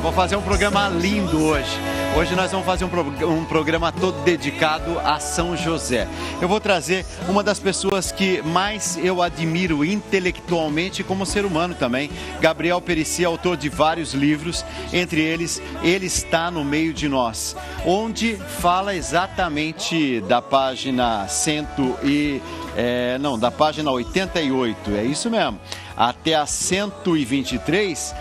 Vou fazer um programa lindo hoje. Hoje nós vamos fazer um programa todo dedicado a São José. Eu vou trazer uma das pessoas que mais eu admiro intelectualmente como ser humano também. Gabriel Perici, autor de vários livros, entre eles, Ele Está no Meio de Nós, onde fala exatamente da página da página 88, é isso mesmo, até a 123,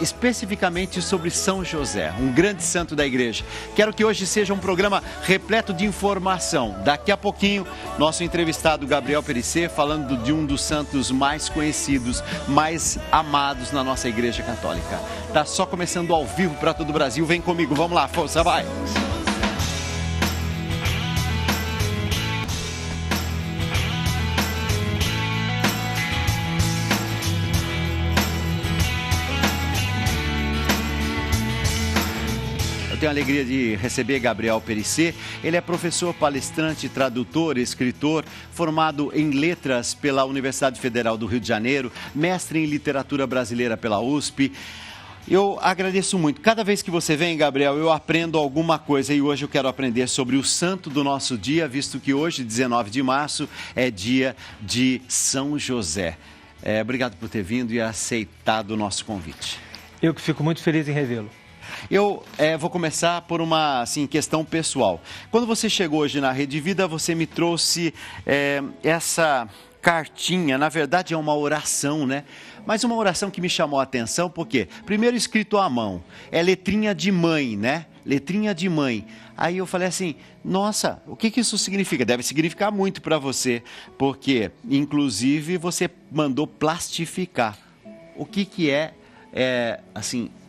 especificamente sobre São José, um grande santo da igreja. Quero que hoje seja um programa repleto de informação. Daqui a pouquinho, nosso entrevistado Gabriel Perici falando de um dos santos mais conhecidos, mais amados na nossa igreja católica. Tá só começando ao vivo para todo o Brasil. Vem comigo, vamos lá, força, vai! Eu tenho a alegria de receber Gabriel Perici. Ele é professor, palestrante, tradutor, escritor, formado em letras pela Universidade Federal do Rio de Janeiro, mestre em literatura brasileira pela USP. Eu agradeço muito. Cada vez que você vem, Gabriel, eu aprendo alguma coisa e hoje eu quero aprender sobre o santo do nosso dia, visto que hoje, 19 de março, é dia de São José. Obrigado por ter vindo e aceitado o nosso convite. Eu que fico muito feliz em revê-lo. Eu vou começar por uma questão pessoal. Quando você chegou hoje na Rede Vida, você me trouxe essa cartinha, na verdade é uma oração, né? Mas uma oração que me chamou a atenção, porque primeiro escrito à mão, é letrinha de mãe, né? Letrinha de mãe. Aí eu falei assim, nossa, o que isso significa? Deve significar muito para você, porque inclusive você mandou plastificar. O que é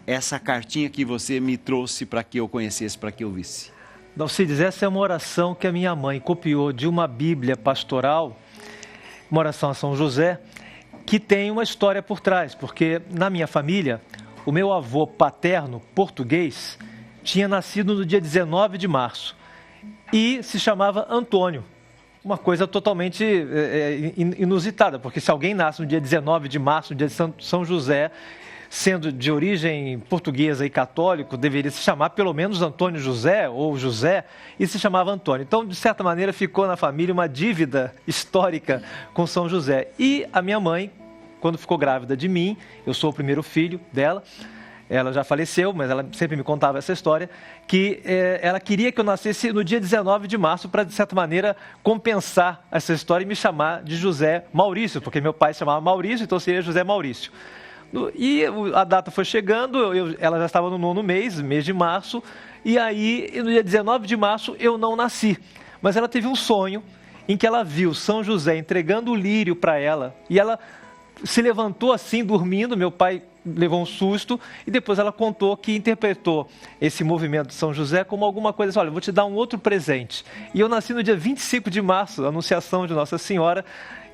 essa cartinha que você me trouxe para que eu conhecesse, para que eu visse? Dalcides, essa é uma oração que a minha mãe copiou de uma Bíblia pastoral, uma oração a São José, que tem uma história por trás, porque na minha família, o meu avô paterno, português, tinha nascido no dia 19 de março e se chamava Antônio. Uma coisa totalmente inusitada, porque se alguém nasce no dia 19 de março, no dia de São José, sendo de origem portuguesa e católico, deveria se chamar pelo menos Antônio José ou José, e se chamava Antônio. Então, de certa maneira, ficou na família uma dívida histórica com São José. E a minha mãe, quando ficou grávida de mim, eu sou o primeiro filho dela, ela já faleceu, mas ela sempre me contava essa história, que ela queria que eu nascesse no dia 19 de março para, de certa maneira, compensar essa história e me chamar de José Maurício, porque meu pai se chamava Maurício, então seria José Maurício. E a data foi chegando, ela já estava no 9º mês de março, e aí no dia 19 de março eu não nasci. Mas ela teve um sonho em que ela viu São José entregando o lírio para ela, e ela se levantou assim, dormindo, meu pai levou um susto, e depois ela contou que interpretou esse movimento de São José como alguma coisa assim, olha, eu vou te dar um outro presente. E eu nasci no dia 25 de março, a Anunciação de Nossa Senhora,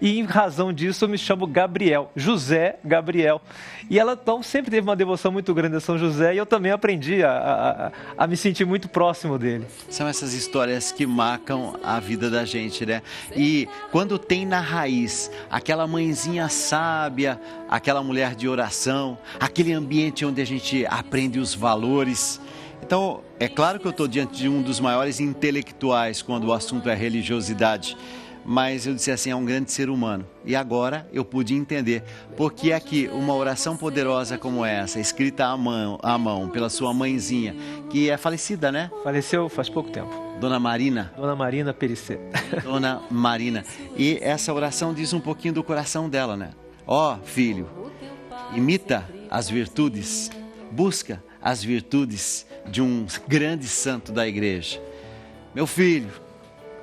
e em razão disso eu me chamo Gabriel, José Gabriel. E ela então sempre teve uma devoção muito grande a São José e eu também aprendi a me sentir muito próximo dele. São essas histórias que marcam a vida da gente, né? E quando tem na raiz aquela mãezinha sábia, aquela mulher de oração, aquele ambiente onde a gente aprende os valores. Então, é claro que eu estou diante de um dos maiores intelectuais quando o assunto é religiosidade. Mas eu disse assim, é um grande ser humano. E agora eu pude entender por que é que uma oração poderosa como essa, escrita à mão pela sua mãezinha, que é falecida, né? Faleceu faz pouco tempo. Dona Marina. Dona Marina Perici. Dona Marina. E essa oração diz um pouquinho do coração dela, né? Ó, filho, imita as virtudes, busca as virtudes de um grande santo da igreja. Meu filho,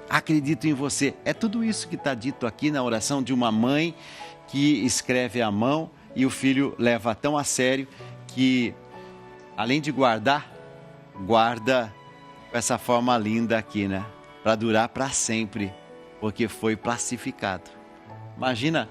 acredito em você. É tudo isso que está dito aqui na oração de uma mãe que escreve à mão e o filho leva tão a sério que, além de guarda essa forma linda aqui, né? Para durar para sempre, porque foi plastificado. Imagina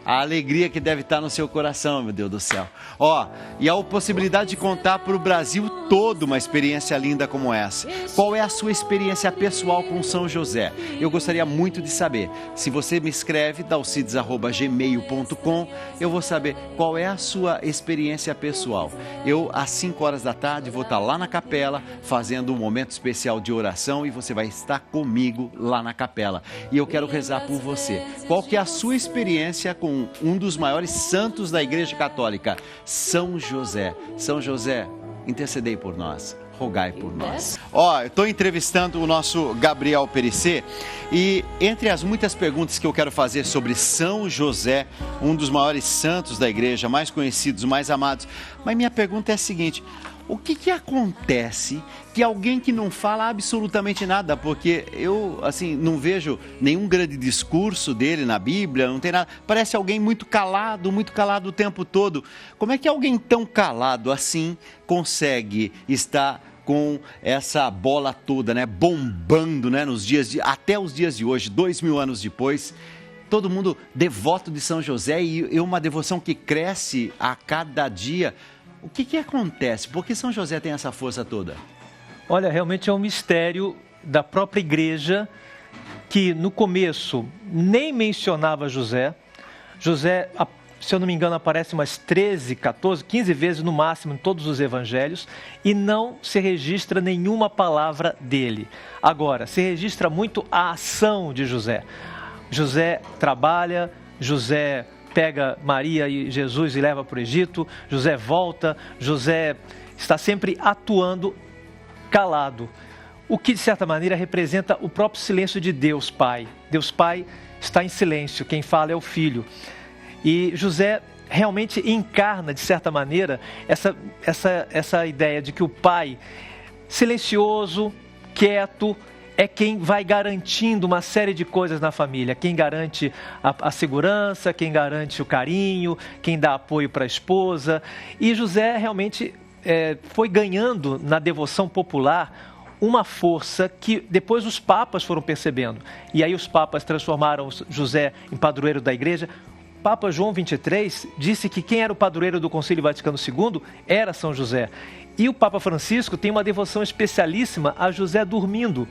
A alegria que deve estar no seu coração, meu Deus do céu. Ó, e a possibilidade de contar para o Brasil todo uma experiência linda como essa. Qual é a sua experiência pessoal com São José? Eu gostaria muito de saber. Se você me escreve, dalcides@gmail.com, eu vou saber qual é a sua experiência pessoal. Eu, às 5 horas da tarde, vou estar lá na capela, fazendo um momento especial de oração, e você vai estar comigo lá na capela. E eu quero rezar por você. Qual que é a sua experiência com um dos maiores santos da Igreja Católica, São José? São José, intercedei por nós, rogai por nós. Ó, eu estou entrevistando o nosso Gabriel Perissé, e entre as muitas perguntas que eu quero fazer sobre São José, um dos maiores santos da Igreja, mais conhecidos, mais amados, mas minha pergunta é a seguinte: o que acontece que alguém que não fala absolutamente nada, porque eu, assim, não vejo nenhum grande discurso dele na Bíblia, não tem nada, parece alguém muito calado o tempo todo. Como é que alguém tão calado assim consegue estar com essa bola toda, né, bombando, né, até os dias de hoje, 2000 anos depois? Todo mundo devoto de São José, e uma devoção que cresce a cada dia. O que acontece? Por que São José tem essa força toda? Olha, realmente é um mistério da própria igreja, que no começo nem mencionava José. José, se eu não me engano, aparece umas 13, 14, 15 vezes no máximo em todos os evangelhos, e não se registra nenhuma palavra dele. Agora, se registra muito a ação de José. José trabalha, José pega Maria e Jesus e leva para o Egito, José volta, José está sempre atuando calado, o que de certa maneira representa o próprio silêncio de Deus Pai. Deus Pai está em silêncio, quem fala é o Filho. E José realmente encarna, de certa maneira, essa ideia de que o Pai, silencioso, quieto, é quem vai garantindo uma série de coisas na família, quem garante a segurança, quem garante o carinho, quem dá apoio para a esposa. E José realmente foi ganhando na devoção popular uma força que depois os papas foram percebendo. E aí os papas transformaram José em padroeiro da igreja. Papa João XXIII disse que quem era o padroeiro do Concílio Vaticano II era São José. E o Papa Francisco tem uma devoção especialíssima a José dormindo.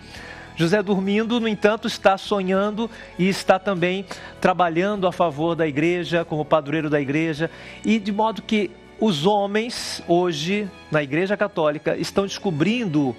José dormindo, no entanto, está sonhando e está também trabalhando a favor da igreja, como padroeiro da igreja. E de modo que os homens, hoje, na Igreja Católica, estão descobrindo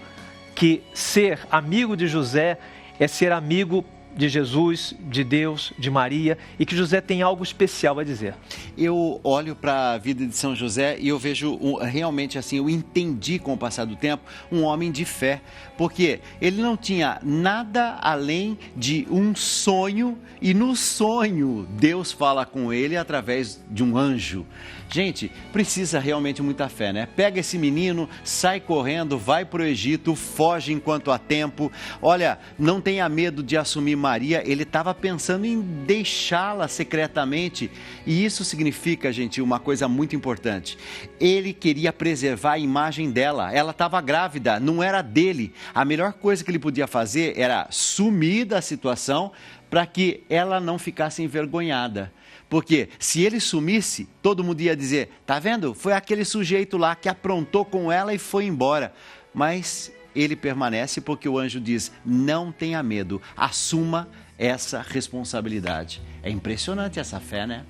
que ser amigo de José é ser amigo de Jesus, de Deus, de Maria, e que José tem algo especial a dizer. Eu olho para a vida de São José e eu vejo realmente assim, eu entendi com o passar do tempo, um homem de fé, porque ele não tinha nada além de um sonho, e no sonho Deus fala com ele através de um anjo. Gente, precisa realmente muita fé, né? Pega esse menino, sai correndo, vai para o Egito, foge enquanto há tempo. Olha, não tenha medo de assumir Maria, ele estava pensando em deixá-la secretamente. E isso significa, gente, uma coisa muito importante. Ele queria preservar a imagem dela, ela estava grávida, não era dele. A melhor coisa que ele podia fazer era sumir da situação para que ela não ficasse envergonhada. Porque se ele sumisse, todo mundo ia dizer, tá vendo? Foi aquele sujeito lá que aprontou com ela e foi embora. Mas ele permanece porque o anjo diz, não tenha medo, assuma essa responsabilidade. É impressionante essa fé, né?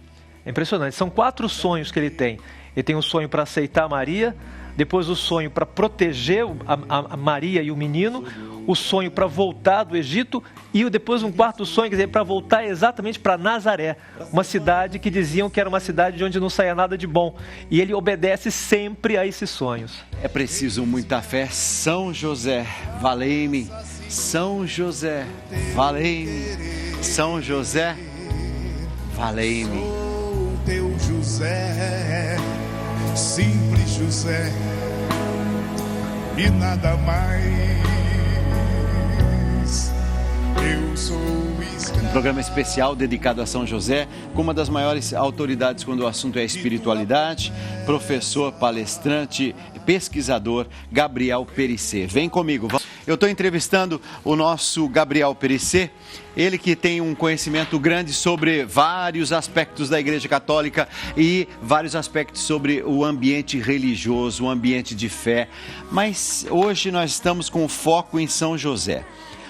É impressionante. São 4 sonhos que ele tem. Ele tem um sonho para aceitar Maria, depois o sonho para proteger a Maria e o menino, o sonho para voltar do Egito e depois um quarto sonho, quer dizer, para voltar exatamente para Nazaré, uma cidade que diziam que era uma cidade de onde não saía nada de bom. E ele obedece sempre a esses sonhos. É preciso muita fé. São José, valei-me. São José, valei-me. São José, valei-me. Sou teu José, simples José, e nada mais. Eu sou Um programa especial dedicado a São José, com uma das maiores autoridades quando o assunto é espiritualidade, professor, palestrante, pesquisador, Gabriel Perisset. Vem comigo. Eu estou entrevistando o nosso Gabriel Perisset, ele que tem um conhecimento grande sobre vários aspectos da Igreja Católica e vários aspectos sobre o ambiente religioso, o ambiente de fé. Mas hoje nós estamos com foco em São José,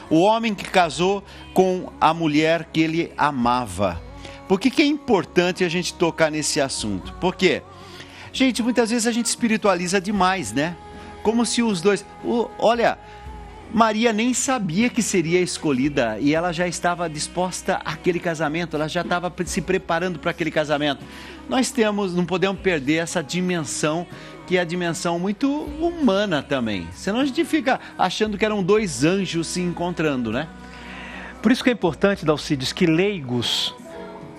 o homem que casou com a mulher que ele amava. Por que é importante a gente tocar nesse assunto? Porque, gente, muitas vezes a gente espiritualiza demais, né? Como se os dois... Olha, Maria nem sabia que seria escolhida e ela já estava disposta àquele casamento, ela já estava se preparando para aquele casamento. Nós não podemos perder essa dimensão, que é a dimensão muito humana também. Senão a gente fica achando que eram dois anjos se encontrando, né? Por isso que é importante, Dalcides, que leigos,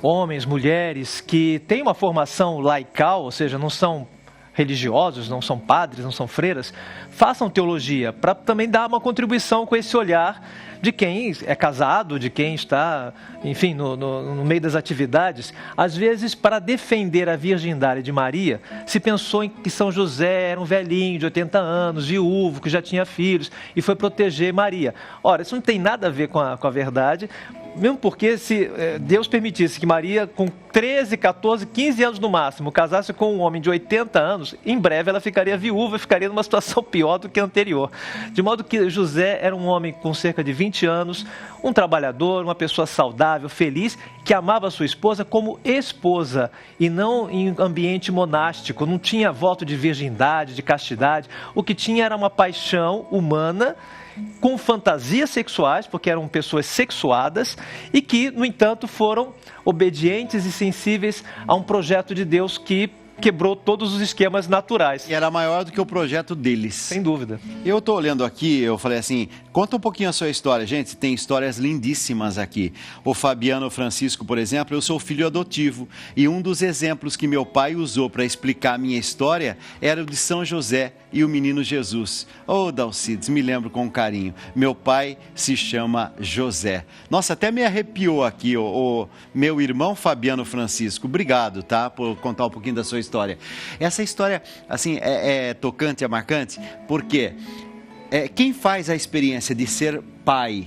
homens, mulheres, que têm uma formação laical, ou seja, não são religiosos, não são padres, não são freiras, façam teologia, para também dar uma contribuição com esse olhar de quem é casado, de quem está, enfim, no meio das atividades. Às vezes, para defender a virgindade de Maria, se pensou em que São José era um velhinho de 80 anos, viúvo, que já tinha filhos, e foi proteger Maria. Ora, isso não tem nada a ver com a verdade, mesmo porque se Deus permitisse que Maria, com 13, 14, 15 anos no máximo, casasse com um homem de 80 anos, em breve ela ficaria viúva e ficaria numa situação pior do que a anterior. De modo que José era um homem com cerca de 20 anos, um trabalhador, uma pessoa saudável, feliz, que amava a sua esposa como esposa e não em ambiente monástico, não tinha voto de virgindade, de castidade. O que tinha era uma paixão humana, com fantasias sexuais, porque eram pessoas sexuadas e que, no entanto, foram obedientes e sensíveis a um projeto de Deus que quebrou todos os esquemas naturais. E era maior do que o projeto deles. Sem dúvida. Eu estou olhando aqui, eu falei assim, conta um pouquinho a sua história. Gente, tem histórias lindíssimas aqui. O Fabiano Francisco, por exemplo, eu sou filho adotivo. E um dos exemplos que meu pai usou para explicar a minha história era o de São José e o menino Jesus. Oh, Dalcides, me lembro com carinho. Meu pai se chama José. Nossa, até me arrepiou aqui o meu irmão Fabiano Francisco. Obrigado, tá, por contar um pouquinho da sua história. Essa história, assim, é tocante, é marcante, porque quem faz a experiência de ser pai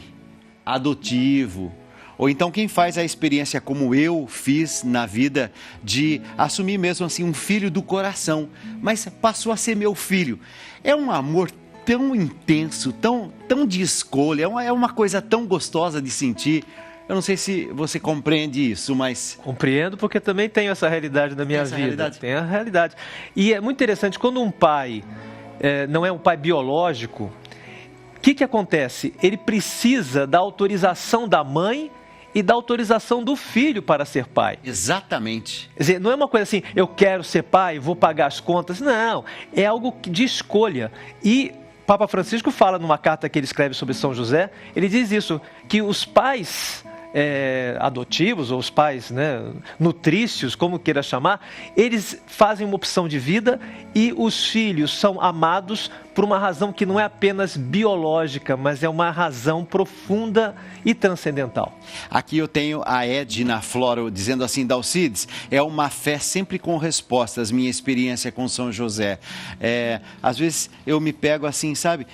adotivo, ou então quem faz a experiência como eu fiz na vida, de assumir mesmo assim um filho do coração, mas passou a ser meu filho, é um amor tão intenso, tão de escolha, é uma coisa tão gostosa de sentir. Eu não sei se você compreende isso, mas... Compreendo, porque também tenho essa realidade na minha vida. Tem a realidade. E é muito interessante, quando um pai não é um pai biológico, o que acontece? Ele precisa da autorização da mãe e da autorização do filho para ser pai. Exatamente. Quer dizer, não é uma coisa assim, eu quero ser pai, vou pagar as contas. Não, é algo de escolha. E Papa Francisco fala numa carta que ele escreve sobre São José, ele diz isso, que os pais adotivos, ou os pais, né, nutrícios, como queira chamar, eles fazem uma opção de vida e os filhos são amados por uma razão que não é apenas biológica, mas é uma razão profunda e transcendental. Aqui eu tenho a Edna Floro dizendo assim, Dalcides, é uma fé sempre com respostas, minha experiência com São José. Às vezes eu me pego assim, sabe,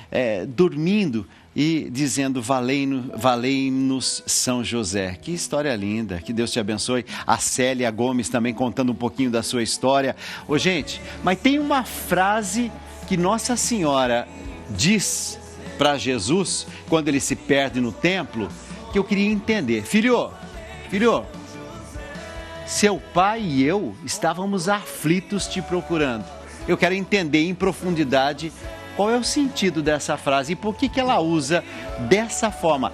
dormindo, e dizendo, valei-nos São José. Que história linda, que Deus te abençoe. A Célia Gomes também contando um pouquinho da sua história. Ô, gente, mas tem uma frase que Nossa Senhora diz para Jesus, quando ele se perde no templo, que eu queria entender. Filho, seu pai e eu estávamos aflitos te procurando. Eu quero entender em profundidade qual é o sentido dessa frase e por que ela usa dessa forma.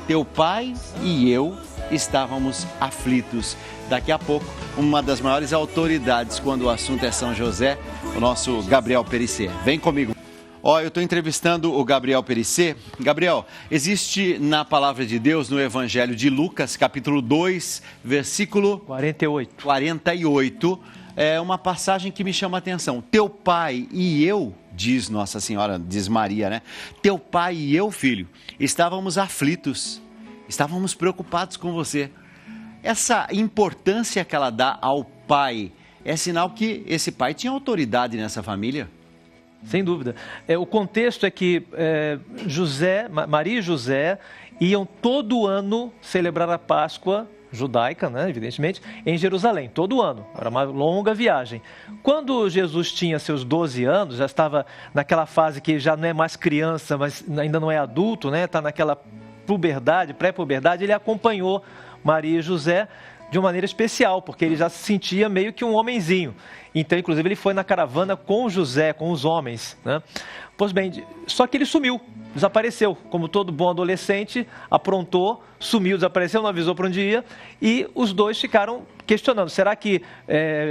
Teu pai e eu estávamos aflitos. Daqui a pouco, uma das maiores autoridades quando o assunto é São José, o nosso Gabriel Perisset. Vem comigo. Eu estou entrevistando o Gabriel Perisset. Gabriel, existe na Palavra de Deus, no Evangelho de Lucas, capítulo 2, versículo 48, é uma passagem que me chama a atenção. Teu pai e eu, diz Nossa Senhora, diz Maria, né? Teu pai e eu, filho, estávamos aflitos. estávamos preocupados com você. Essa importância que ela dá ao pai é sinal que esse pai tinha autoridade nessa família. Sem dúvida. O contexto é que Maria e José iam todo ano celebrar a Páscoa judaica, né, evidentemente, em Jerusalém, todo ano. Era uma longa viagem. Quando Jesus tinha seus 12 anos, já estava naquela fase que já não é mais criança, mas ainda não é adulto, né, está naquela puberdade, pré-puberdade, ele acompanhou Maria e José de uma maneira especial, porque ele já se sentia meio que um homenzinho. Então, inclusive, ele foi na caravana com José, com os homens, né? Pois bem, só que ele sumiu, desapareceu. Como todo bom adolescente, aprontou, sumiu, desapareceu, não avisou para onde ia. E os dois ficaram questionando, será que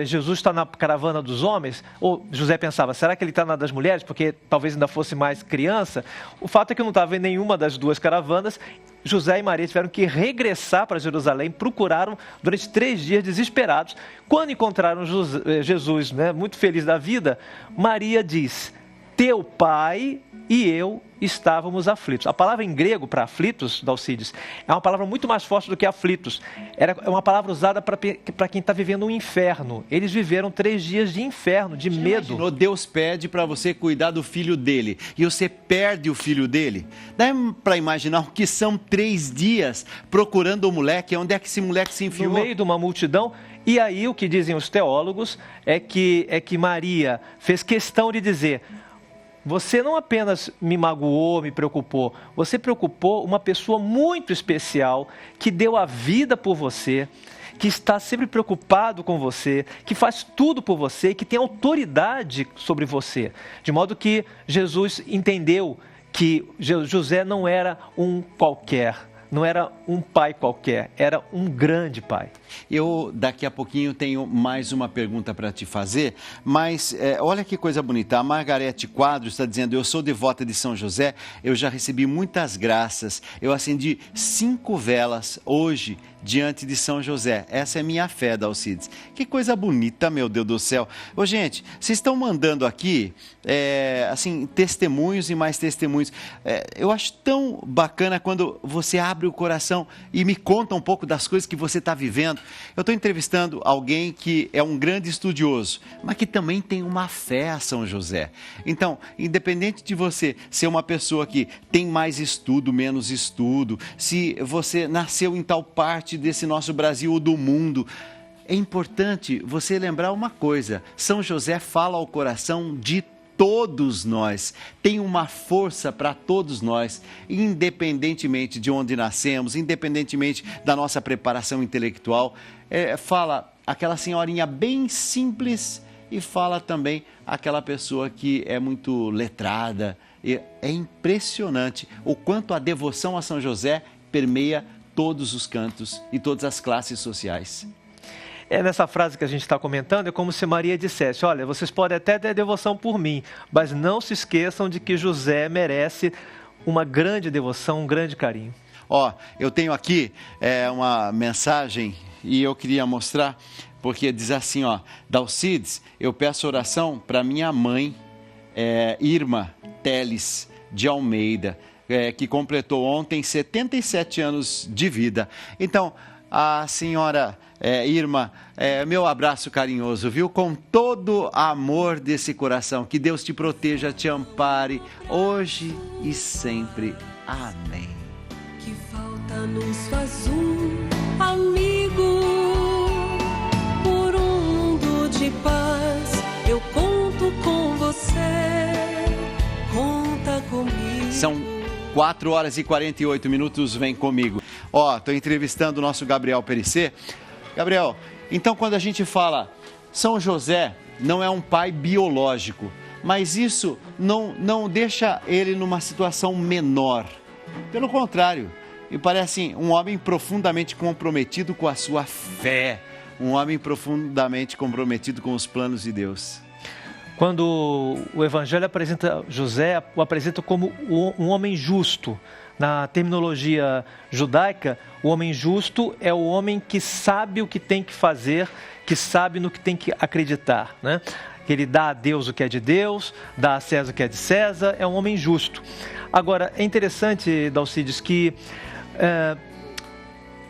Jesus está na caravana dos homens? Ou José pensava, será que ele está na das mulheres? Porque talvez ainda fosse mais criança. O fato é que não estava em nenhuma das duas caravanas. José e Maria tiveram que regressar para Jerusalém, procuraram durante 3 dias desesperados. Quando encontraram Jesus, né, muito feliz da vida, Maria diz, teu pai e eu estávamos aflitos. A palavra em grego para aflitos, Dalcides, é uma palavra muito mais forte do que aflitos. É uma palavra usada para quem está vivendo um inferno. Eles viveram 3 dias de inferno, de medo. Imaginou? Deus pede para você cuidar do filho dele e você perde o filho dele. Dá para imaginar o que são 3 dias procurando o moleque, onde é que esse moleque se enfiou? No meio de uma multidão. E aí o que dizem os teólogos é que Maria fez questão de dizer, você não apenas me magoou, me preocupou, você preocupou uma pessoa muito especial que deu a vida por você, que está sempre preocupado com você, que faz tudo por você, que tem autoridade sobre você. De modo que Jesus entendeu que José não era um qualquer, não era um pai qualquer, era um grande pai. Eu, daqui a pouquinho, tenho mais uma pergunta para te fazer, mas olha que coisa bonita. A Margarete Quadros está dizendo, eu sou devota de São José, eu já recebi muitas graças, eu acendi 5 velas hoje diante de São José. Essa é minha fé, Dalcides. Que coisa bonita, meu Deus do céu. Ô, gente, vocês estão mandando aqui, assim, testemunhos e mais testemunhos. Eu acho tão bacana quando você abre o coração e me conta um pouco das coisas que você está vivendo. Eu estou entrevistando alguém que é um grande estudioso, mas que também tem uma fé a São José. Então, independente de você ser uma pessoa que tem mais estudo, menos estudo, se você nasceu em tal parte desse nosso Brasil ou do mundo, é importante você lembrar uma coisa, São José fala ao coração de todos nós, tem uma força para todos nós, independentemente de onde nascemos, independentemente da nossa preparação intelectual, fala aquela senhorinha bem simples e fala também aquela pessoa que é muito letrada. É impressionante o quanto a devoção a São José permeia todos os cantos e todas as classes sociais. Nessa frase que a gente está comentando, é como se Maria dissesse, olha, vocês podem até ter devoção por mim, mas não se esqueçam de que José merece uma grande devoção, um grande carinho. Eu tenho aqui uma mensagem e eu queria mostrar, porque diz assim, Dalcides, eu peço oração para minha mãe, Irma Teles de Almeida, que completou ontem 77 anos de vida. Então, a senhora Irma, meu abraço carinhoso, viu? Com todo amor desse coração. Que Deus te proteja, te ampare, hoje e sempre. Amém. Que falta nos faz um amigo, por um mundo de paz. Eu conto com você, conta comigo. São 4 horas e 48 minutos, vem comigo. Estou entrevistando o nosso Gabriel Perissé. Gabriel, então quando a gente fala São José não é um pai biológico, mas isso não deixa ele numa situação menor. Pelo contrário, me parece um homem profundamente comprometido com a sua fé, um homem profundamente comprometido com os planos de Deus. Quando o Evangelho apresenta José, o apresenta como um homem justo. Na terminologia judaica, o homem justo é o homem que sabe o que tem que fazer, que sabe no que tem que acreditar, né? Que ele dá a Deus o que é de Deus, dá a César o que é de César, é um homem justo. Agora, é interessante, Dalcides, que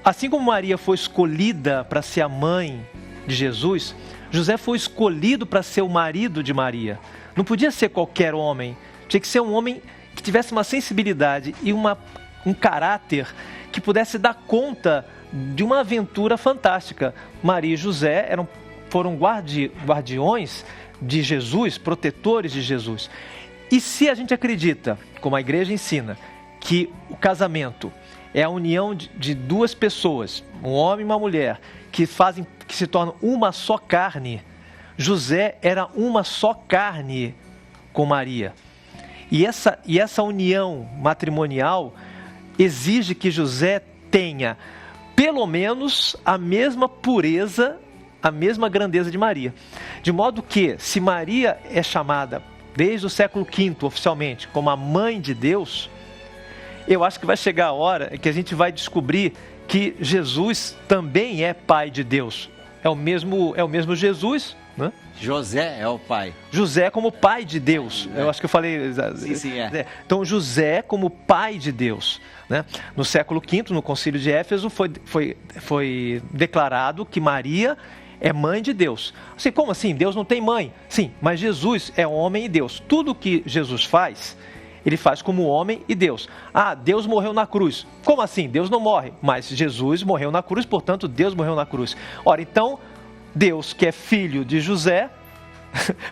assim como Maria foi escolhida para ser a mãe de Jesus, José foi escolhido para ser o marido de Maria. Não podia ser qualquer homem, tinha que ser um homem que tivesse uma sensibilidade e um caráter que pudesse dar conta de uma aventura fantástica. Maria e José foram guardiões de Jesus, protetores de Jesus. E se a gente acredita, como a igreja ensina, que o casamento é a união de duas pessoas, um homem e uma mulher, que se tornam uma só carne, José era uma só carne com Maria. E essa união matrimonial exige que José tenha pelo menos a mesma pureza, a mesma grandeza de Maria. De modo que, se Maria é chamada desde o século V oficialmente como a mãe de Deus, eu acho que vai chegar a hora que a gente vai descobrir que Jesus também é pai de Deus. É o mesmo Jesus, né? José é o pai. José como pai de Deus. Eu acho que eu falei... Sim, é. Então, José como pai de Deus, né? No século V, no concílio de Éfeso, foi declarado que Maria é mãe de Deus. Assim, como assim? Deus não tem mãe? Sim, mas Jesus é homem e Deus. Tudo que Jesus faz, ele faz como homem e Deus. Ah, Deus morreu na cruz. Como assim? Deus não morre, mas Jesus morreu na cruz, portanto, Deus morreu na cruz. Ora, então, Deus, que é filho de José,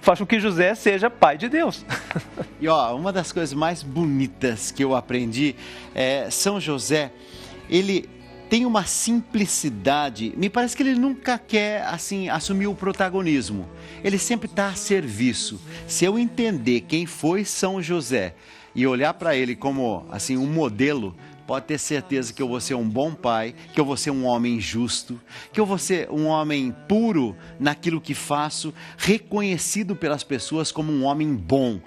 faz com que José seja pai de Deus. E uma das coisas mais bonitas que eu aprendi é São José, ele tem uma simplicidade, me parece que ele nunca quer assim assumir o protagonismo, ele sempre está a serviço. Se eu entender quem foi São José e olhar para ele como assim um modelo, pode ter certeza que eu vou ser um bom pai, que eu vou ser um homem justo, que eu vou ser um homem puro naquilo que faço, reconhecido pelas pessoas como um homem bom.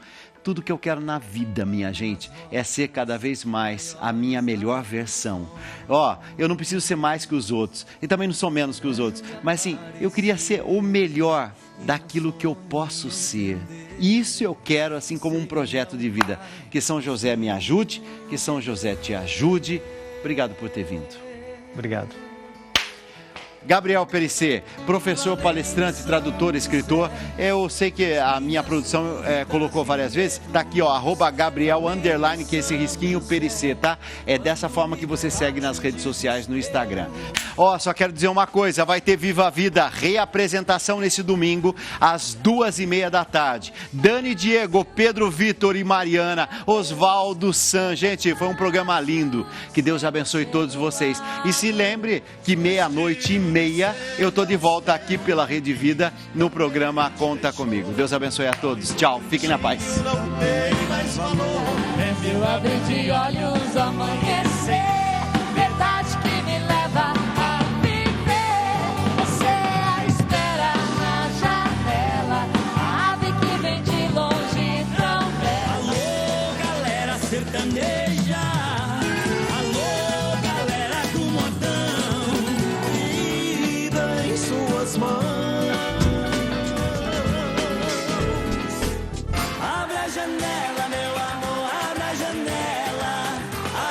Tudo que eu quero na vida, minha gente, é ser cada vez mais a minha melhor versão. Eu não preciso ser mais que os outros, e também não sou menos que os outros, mas assim, eu queria ser o melhor daquilo que eu posso ser. Isso eu quero, assim, como um projeto de vida. Que São José me ajude, que São José te ajude. Obrigado por ter vindo. Obrigado. Gabriel Perisset, professor, palestrante, tradutor, escritor. Eu sei que a minha produção colocou várias vezes. Tá aqui, @Gabriel _ que é esse risquinho Perisset, tá? É dessa forma que você segue nas redes sociais no Instagram. Só quero dizer uma coisa, vai ter Viva a Vida, reapresentação nesse domingo, às 2:30 da tarde. Dani Diego, Pedro Vitor e Mariana, Oswaldo San. Gente, foi um programa lindo. Que Deus abençoe todos vocês. E se lembre que 00:30 eu tô de volta aqui pela Rede Vida no programa Conta Comigo. Deus abençoe a todos. Tchau, fiquem na paz. Não tem mais valor, é meu abrir de olhos amanhecer, verdade que me leva a viver. Você é a espera na janela, a ave que vem de longe tão bela. Alô, galera sertaneja, alô, galera do modão, vida em suas mãos. Abre a janela, meu amor, abre a janela,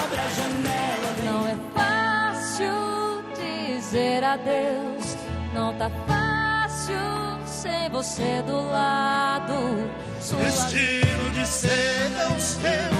abre a janela. Não é fácil dizer adeus, não tá fácil sem você do lado. Destino de ser não seu.